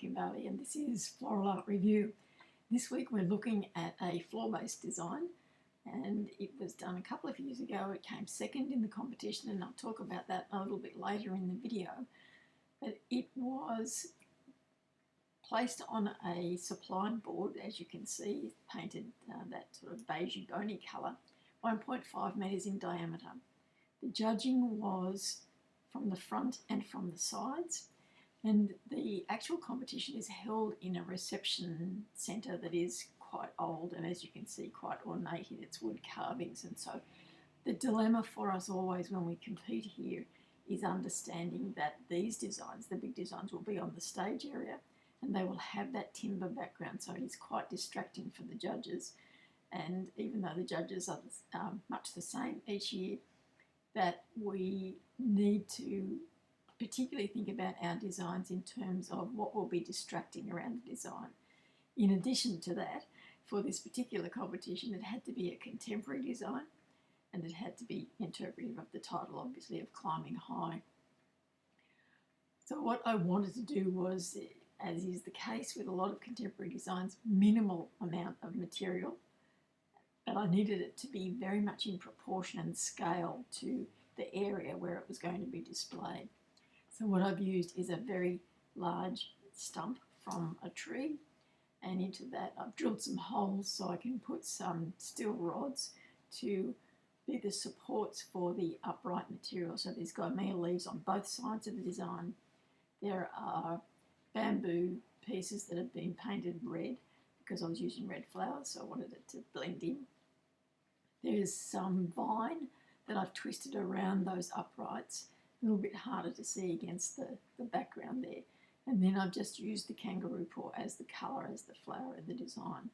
Kimberly, and this is Floral Art Review. This week we're looking at a floor-based design, and it was done a couple of years ago. It came second in the competition, and I'll talk about that a little bit later in the video. But it was placed on a supplied board, as you can see, painted that sort of beigey bony colour, 1.5 metres in diameter. The judging was from the front and from the sides, and the actual competition is held in a reception centre that is quite old, and as you can see, quite ornate in its wood carvings. And so the dilemma for us always when we compete here is understanding that these designs, the big designs, will be on the stage area and they will have that timber background, so it is quite distracting for the judges. And even though the judges are much the same each year, that we need to particularly think about our designs in terms of what will be distracting around the design. In addition to that, for this particular competition, it had to be a contemporary design, and it had to be interpretive of the title, obviously, of Climbing High. So what I wanted to do was, as is the case with a lot of contemporary designs, minimal amount of material, but I needed it to be very much in proportion and scale to the area where it was going to be displayed. So what I've used is a very large stump from a tree, and into that I've drilled some holes so I can put some steel rods to be the supports for the upright material. So there's gymea leaves on both sides of the design. There are bamboo pieces that have been painted red because I was using red flowers, so I wanted it to blend in. There's some vine that I've twisted around those uprights, a little bit harder to see against the background there. And then I've just used the Kangaroo Paw as the colour, as the flower of the design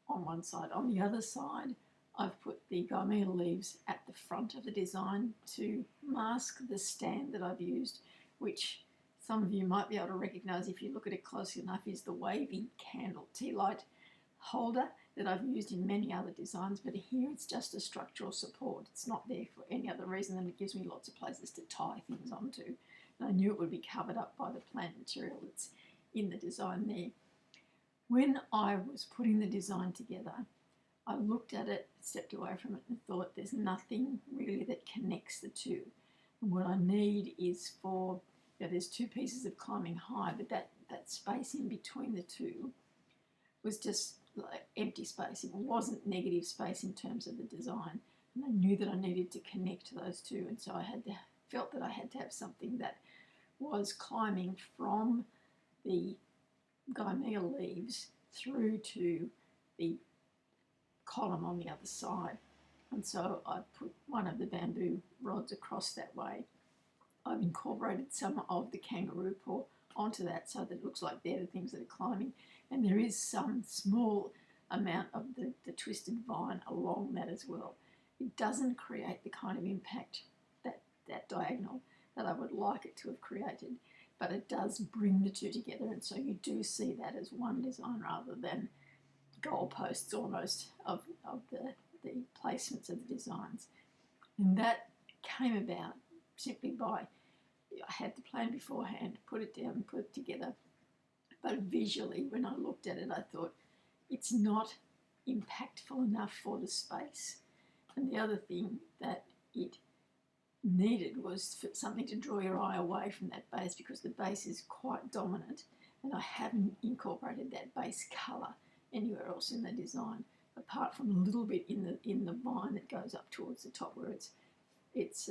on one side. On the other side, I've put the gymea leaves at the front of the design to mask the stand that I've used, which some of you might be able to recognise if you look at it closely enough, is the wavy candle tea light holder that I've used in many other designs, but here it's just a structural support. It's not there for any other reason than it gives me lots of places to tie things onto. And I knew it would be covered up by the plant material that's in the design there. When I was putting the design together, I looked at it, stepped away from it and thought there's nothing really that connects the two. And what I need is for, there's two pieces of Climbing High, but that space in between the two was just like empty space. It wasn't negative space in terms of the design, and I knew that I needed to connect those two, and so I felt that I had to have something that was climbing from the gymea leaves through to the column on the other side. And so I put one of the bamboo rods across that way. I've incorporated some of the Kangaroo Paw onto that so that it looks like they're the things that are climbing, and there is some small amount of the twisted vine along that as well. It doesn't create the kind of impact, that diagonal, that I would like it to have created, but it does bring the two together, and so you do see that as one design rather than goalposts almost of the placements of the designs. And that came about simply by, I had the plan beforehand, put it down, put it together, but visually when I looked at it I thought it's not impactful enough for the space. And the other thing that it needed was for something to draw your eye away from that base, because the base is quite dominant and I haven't incorporated that base colour anywhere else in the design, apart from a little bit in the vine that goes up towards the top where it's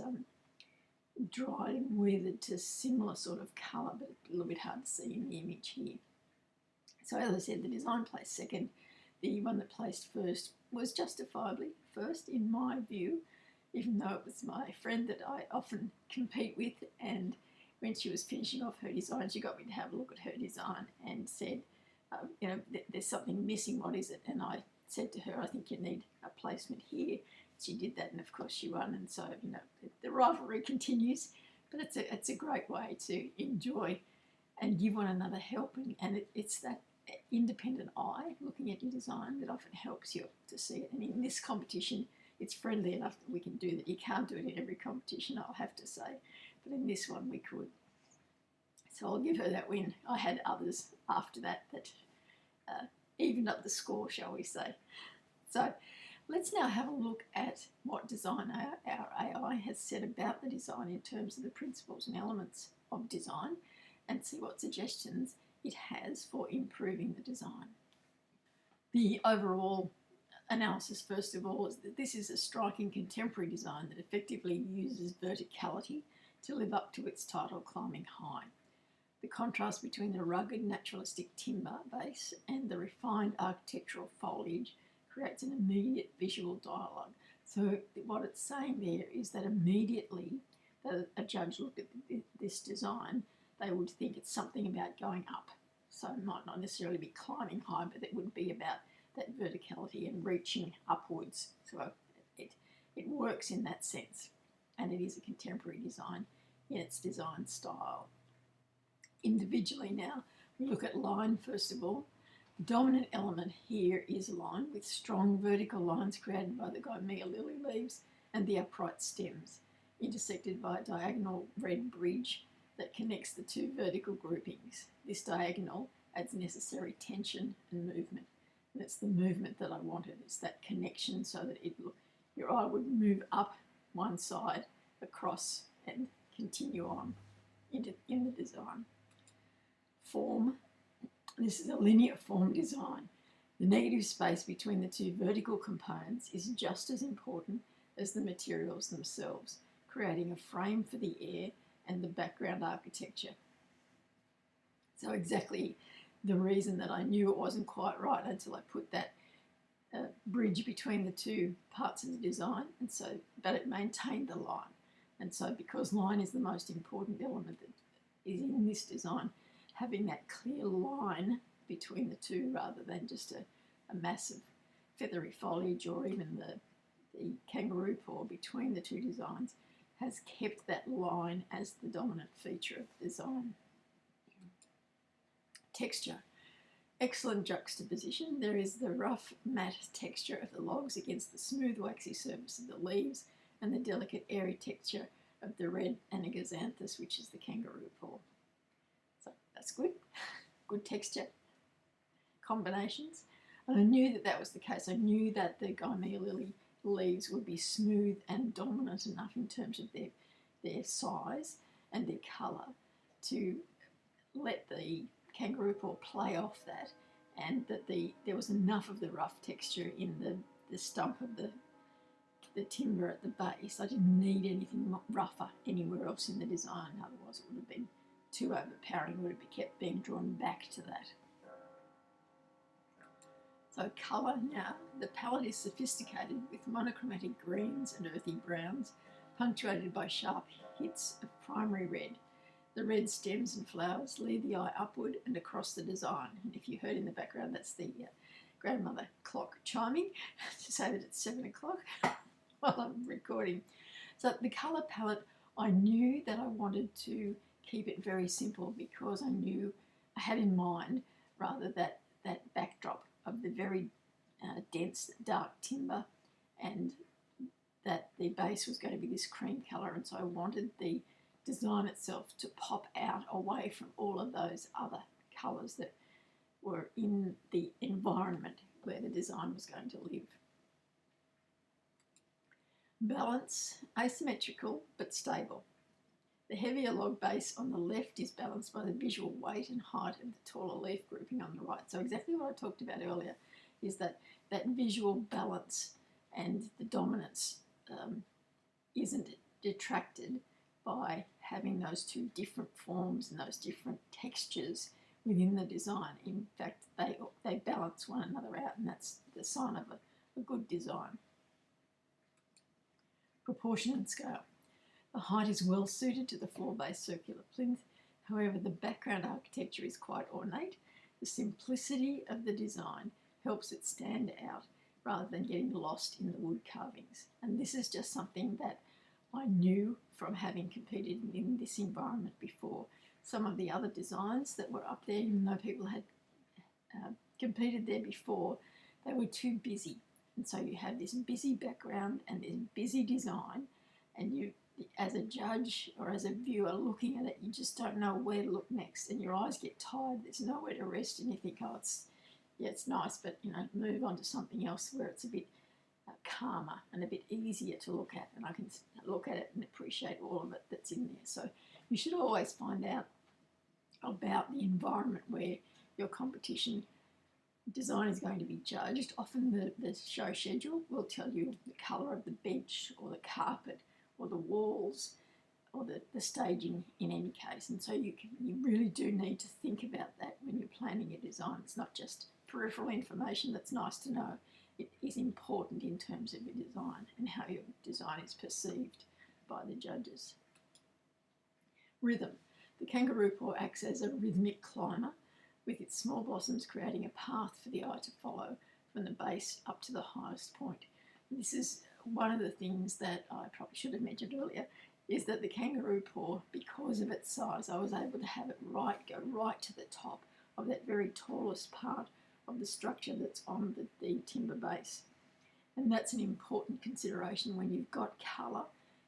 dried and withered to similar sort of colour, but a little bit hard to see in the image here. So as I said, the design placed second. The one that placed first was justifiably first in my view, even though it was my friend that I often compete with, and when she was finishing off her design, she got me to have a look at her design and said, there's something missing, what is it? And I said to her, I think you need a placement here. She did that, and of course she won, and so the rivalry continues, but it's a great way to enjoy and give one another help, and it's that independent eye looking at your design that often helps you to see it. And in this competition it's friendly enough that we can do that. You can't do it in every competition, I'll have to say, but in this one we could. So I'll give her that win. I had others after that evened up the score, shall we say. So let's now have a look at what design our AI has said about the design in terms of the principles and elements of design, and see what suggestions it has for improving the design. The overall analysis, first of all, is that this is a striking contemporary design that effectively uses verticality to live up to its title, Climbing High. The contrast between the rugged naturalistic timber base and the refined architectural foliage creates an immediate visual dialogue. So what it's saying there is that immediately that a judge looked at this design, they would think it's something about going up. So it might not necessarily be climbing high, but it would be about that verticality and reaching upwards. So it works in that sense, and it is a contemporary design in its design style. Individually now, we look at line first of all. The dominant element here is line, with strong vertical lines created by the Gymea lily leaves and the upright stems, intersected by a diagonal red bridge that connects the two vertical groupings. This diagonal adds necessary tension and movement. And it's the movement that I wanted. It's that connection so that your eye would move up one side, across, and continue on in the design. Form. This is a linear form design. The negative space between the two vertical components is just as important as the materials themselves, creating a frame for the air and the background architecture. So exactly the reason that I knew it wasn't quite right until I put that bridge between the two parts of the design, but it maintained the line. And so because line is the most important element that is in this design, having that clear line between the two rather than just a massive feathery foliage or even the kangaroo paw between the two designs has kept that line as the dominant feature of the design. Texture. Excellent juxtaposition. There is the rough matte texture of the logs against the smooth waxy surface of the leaves and the delicate airy texture of the red anagasanthus, which is the kangaroo paw. So that's good. Good texture combinations. And I knew that was the case. I knew that the Gymea lily leaves would be smooth and dominant enough in terms of their size and their colour to let the kangaroo paw play off that, and that there was enough of the rough texture in the stump of the timber at the base. I didn't need anything rougher anywhere else in the design, otherwise it would have been too overpowering, would have kept being drawn back to that. So colour now, the palette is sophisticated with monochromatic greens and earthy browns, punctuated by sharp hits of primary red. The red stems and flowers lead the eye upward and across the design. And if you heard in the background, that's the grandmother clock chiming to say that it's 7 o'clock while I'm recording. So the colour palette, I knew that I wanted to keep it very simple because I knew I had in mind rather that backdrop of the very dense dark timber, and that the base was going to be this cream colour, and so I wanted the design itself to pop out away from all of those other colours that were in the environment where the design was going to live. Balance, asymmetrical but stable. The heavier log base on the left is balanced by the visual weight and height of the taller leaf grouping on the right. So exactly what I talked about earlier is that visual balance and the dominance isn't detracted by having those two different forms and those different textures within the design. In fact, they balance one another out, and that's the sign of a good design. Proportion and scale. The height is well suited to the floor-based circular plinth. However, the background architecture is quite ornate. The simplicity of the design helps it stand out rather than getting lost in the wood carvings. And this is just something that I knew from having competed in this environment before. Some of the other designs that were up there, even though people had competed there before, they were too busy. And so you have this busy background and this busy design, and as a judge or as a viewer looking at it, you just don't know where to look next, and your eyes get tired. There's nowhere to rest, and you think, oh, it's nice, but move on to something else where it's a bit calmer and a bit easier to look at, and I can look at it and appreciate all of it that's in there. So you should always find out about the environment where your competition design is going to be judged. Often the show schedule will tell you the colour of the bench or the carpet or the walls or the staging in any case, and so you really do need to think about that when you're planning your design. It's not just peripheral information that's nice to know. It is important in terms of your design and how your design is perceived by the judges. Rhythm. The kangaroo paw acts as a rhythmic climber, with its small blossoms creating a path for the eye to follow from the base up to the highest point. This is one of the things that I probably should have mentioned earlier, is that the kangaroo paw, because of its size, I was able to have it go right to the top of that very tallest part of the structure that's on the timber base. And that's an important consideration when you've got colour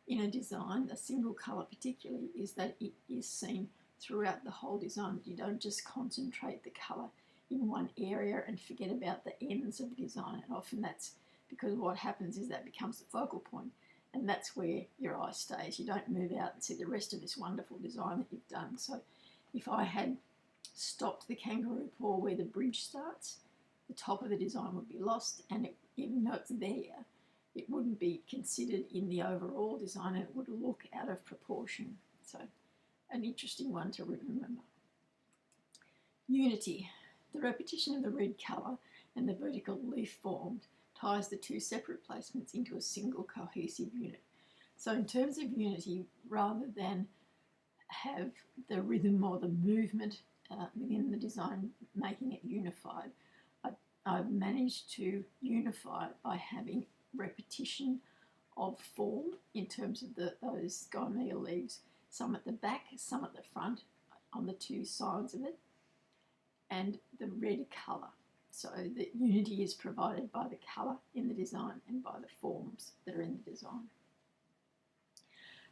in a design. A single colour particularly is that it is seen throughout the whole design. You don't just concentrate the colour in one area and forget about the ends of the design, and often that's because what happens is that becomes the focal point, and that's where your eye stays. You don't move out and see the rest of this wonderful design that you've done. So if I had stopped the kangaroo paw where the bridge starts, the top of the design would be lost, and even though it's there, it wouldn't be considered in the overall design, and it would look out of proportion. So an interesting one to remember. Unity. The repetition of the red colour and the vertical leaf formed ties the two separate placements into a single cohesive unit. So in terms of unity, rather than have the rhythm or the movement within the design making it unified, I've managed to unify it by having repetition of form in terms of those gymnea leaves, some at the back, some at the front on the two sides of it, and the red colour. So the unity is provided by the colour in the design and by the forms that are in the design.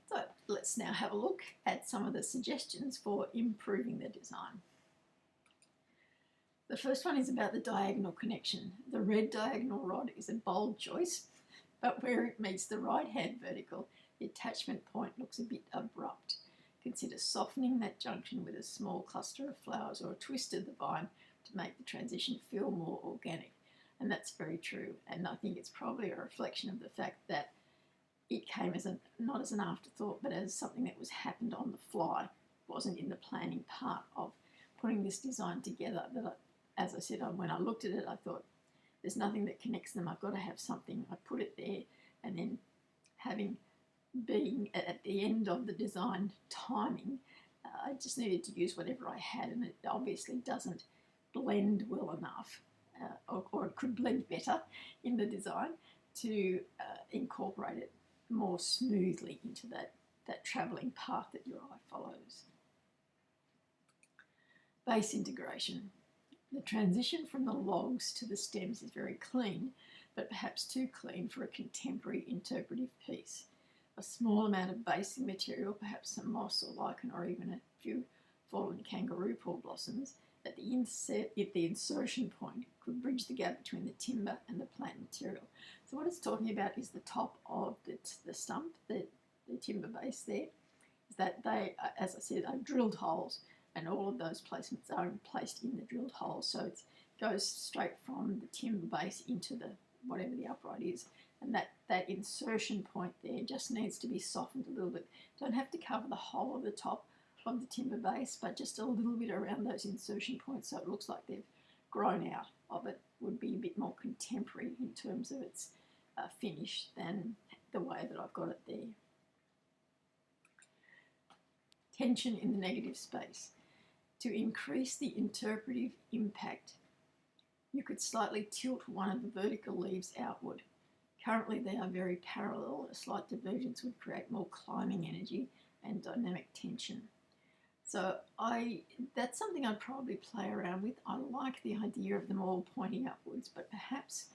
So let's now have a look at some of the suggestions for improving the design. The first one is about the diagonal connection. The red diagonal rod is a bold choice, but where it meets the right-hand vertical, the attachment point looks a bit abrupt. Consider softening that junction with a small cluster of flowers or a twist of the vine to make the transition feel more organic. And that's very true. And I think it's probably a reflection of the fact that it came as not as an afterthought, but as something that was happened on the fly. It wasn't in the planning part of putting this design together. That, as I said, when I looked at it, I thought, there's nothing that connects them. I've got to have something. I put it there, and then being at the end of the design timing, I just needed to use whatever I had, and it obviously doesn't blend well enough, or it could blend better in the design to incorporate it more smoothly into that travelling path that your eye follows. Base integration. The transition from the logs to the stems is very clean, but perhaps too clean for a contemporary interpretive piece. A small amount of basing material, perhaps some moss or lichen, or even a few fallen kangaroo paw blossoms at the insertion point could bridge the gap between the timber and the plant material. So what it's talking about is the top of the stump, the timber base there, is that they, as I said, are drilled holes, and all of those placements are placed in the drilled holes. So it goes straight from the timber base into whatever the upright is. And that insertion point there just needs to be softened a little bit. Don't have to cover the whole of the top of the timber base, but just a little bit around those insertion points so it looks like they've grown out of it. Would be a bit more contemporary in terms of its finish than the way that I've got it there. Tension in the negative space. To increase the interpretive impact, you could slightly tilt one of the vertical leaves outward. Currently they are very parallel. A slight divergence would create more climbing energy and dynamic tension. So that's something I'd probably play around with. I like the idea of them all pointing upwards, but perhaps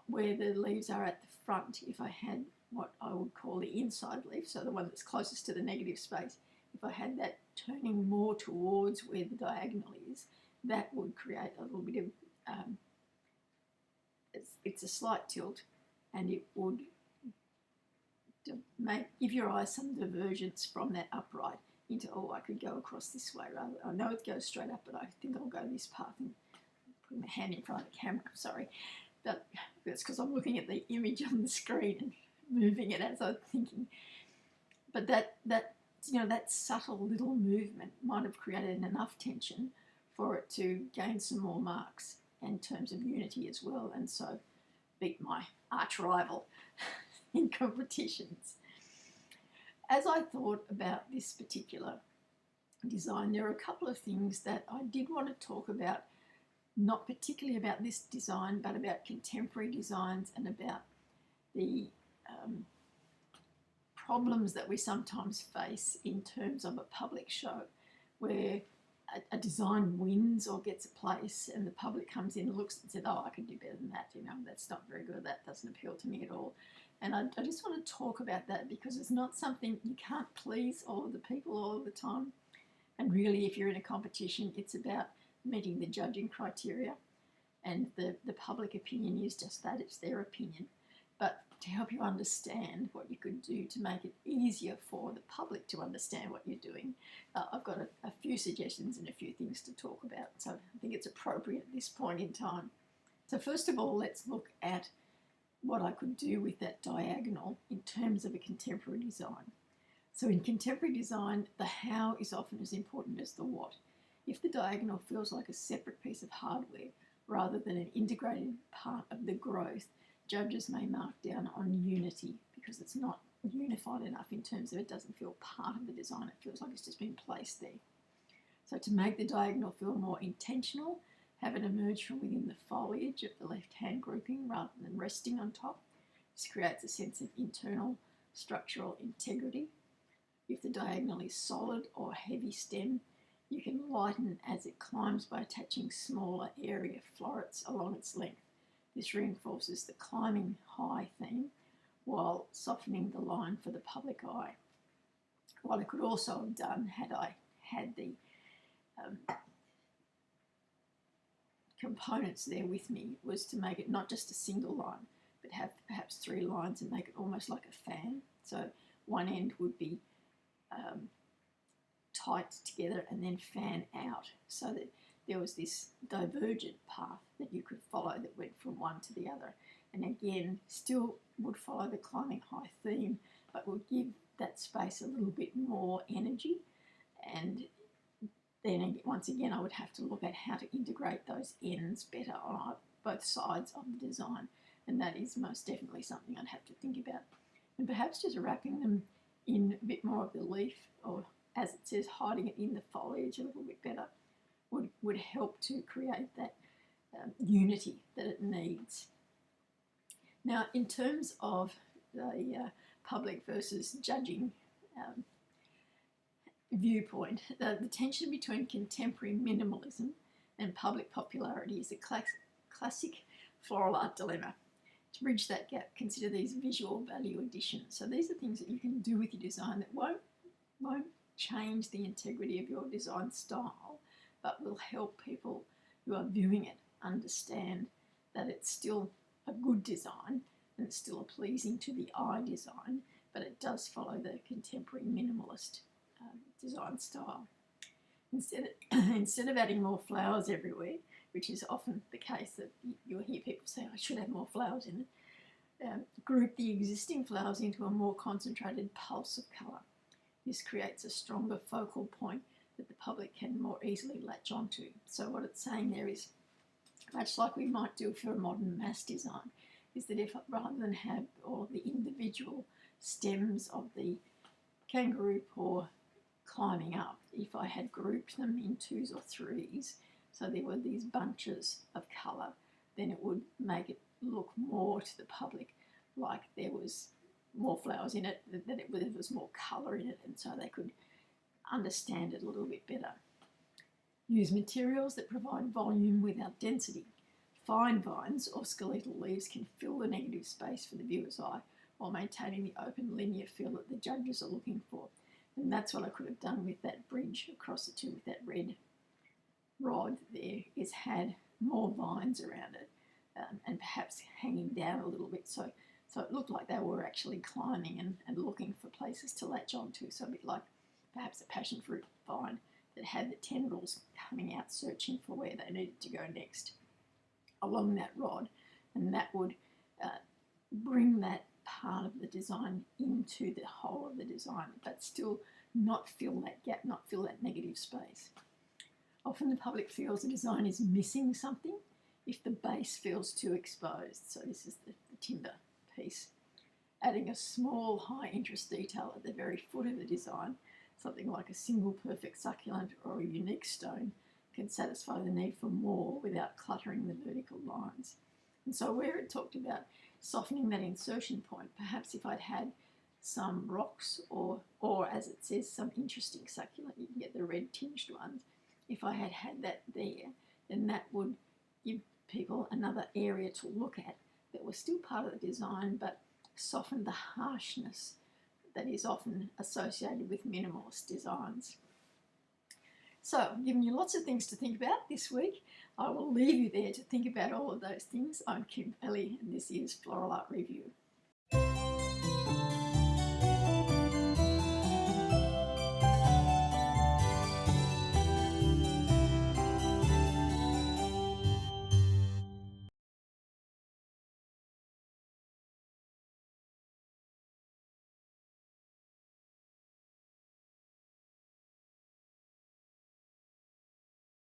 where the leaves are at the front, if I had what I would call the inside leaf, so the one that's closest to the negative space, if I had that turning more towards where the diagonal is, that would create a little bit of, it's a slight tilt, and it would give your eye some divergence from that upright into, oh, I could go across this way rather. I know it goes straight up, but I think I'll go this path, and put my hand in front of the camera, sorry. But that's because I'm looking at the image on the screen and moving it as I'm thinking. But that subtle little movement might have created enough tension for it to gain some more marks in terms of unity as well, and so beat my arch rival in competitions. As I thought about this particular design, there are a couple of things that I did want to talk about, not particularly about this design, but about contemporary designs and about the problems that we sometimes face in terms of a public show where a design wins or gets a place and the public comes in and looks and says, oh, I could do better than that, that's not very good, that doesn't appeal to me at all. And I just want to talk about that because it's not something, you can't please all of the people all of the time. And really, if you're in a competition, it's about meeting the judging criteria, and the public opinion is just that, it's their opinion. But to help you understand what you could do to make it easier for the public to understand what you're doing, I've got a few suggestions and a few things to talk about. So I think it's appropriate at this point in time. So first of all, let's look at what I could do with that diagonal in terms of a contemporary design. So in contemporary design, the how is often as important as the what. If the diagonal feels like a separate piece of hardware rather than an integrated part of the growth, judges may mark down on unity because it's not unified enough in terms of it doesn't feel part of the design. It feels like it's just been placed there. So to make the diagonal feel more intentional, have it emerge from within the foliage of the left-hand grouping rather than resting on top. This creates a sense of internal structural integrity. If the diagonal is solid or heavy stem, you can lighten as it climbs by attaching smaller area florets along its length. This reinforces the climbing high theme while softening the line for the public eye. What I could also have done had I had the components there with me was to make it not just a single line, but have perhaps 3 lines and make it almost like a fan. So one end would be tight together and then fan out, so that there was this divergent path that you could follow that went from one to the other. And again, still would follow the climbing high theme, but would give that space a little bit more energy. And then once again, I would have to look at how to integrate those ends better on both sides of the design. And that is most definitely something I'd have to think about. And perhaps just wrapping them in a bit more of the leaf, or as it says, hiding it in the foliage a little bit better, would help to create that unity that it needs. Now, in terms of the public versus judging viewpoint, the tension between contemporary minimalism and public popularity is a classic floral art dilemma. To bridge that gap, consider these visual value additions. So these are things that you can do with your design that won't change the integrity of your design style, but will help people who are viewing it understand that it's still a good design and it's still a pleasing to the eye design, but it does follow the contemporary minimalist design style. Instead of adding more flowers everywhere, which is often the case, that you'll hear people say, I should have more flowers in it, group the existing flowers into a more concentrated pulse of colour. This creates a stronger focal point that the public can more easily latch onto. So what it's saying there is, much like we might do for a modern mass design, is that if rather than have all the individual stems of the kangaroo paw climbing up, if I had grouped them in 2s or 3s, so there were these bunches of colour, then it would make it look more to the public like there was more flowers in it, that there was more colour in it, and so they could understand it a little bit better. Use materials that provide volume without density. fine vines or skeletal leaves can fill the negative space for the viewer's eye while maintaining the open linear feel that the judges are looking for. And that's what I could have done with that bridge across the two with that red rod there, is had more vines around it and perhaps hanging down a little bit. So it looked like they were actually climbing and looking for places to latch onto. So a bit like perhaps a passion fruit vine that had the tendrils coming out searching for where they needed to go next along that rod. And that would bring that part of the design into the whole of the design, but still not fill that gap, not fill that negative space. Often the public feels the design is missing something if the base feels too exposed. So this is the timber piece. Adding a small high interest detail at the very foot of the design, something like a single perfect succulent or a unique stone, can satisfy the need for more without cluttering the vertical lines. And so where it talked about softening that insertion point, perhaps if I'd had some rocks or as it says, some interesting succulent, you can get the red tinged ones. If I had had that there, then that would give people another area to look at that was still part of the design, but softened the harshness that is often associated with minimalist designs. So I've given you lots of things to think about this week. I will leave you there to think about all of those things. I'm Kim Ellie, and this is Floral Art Review.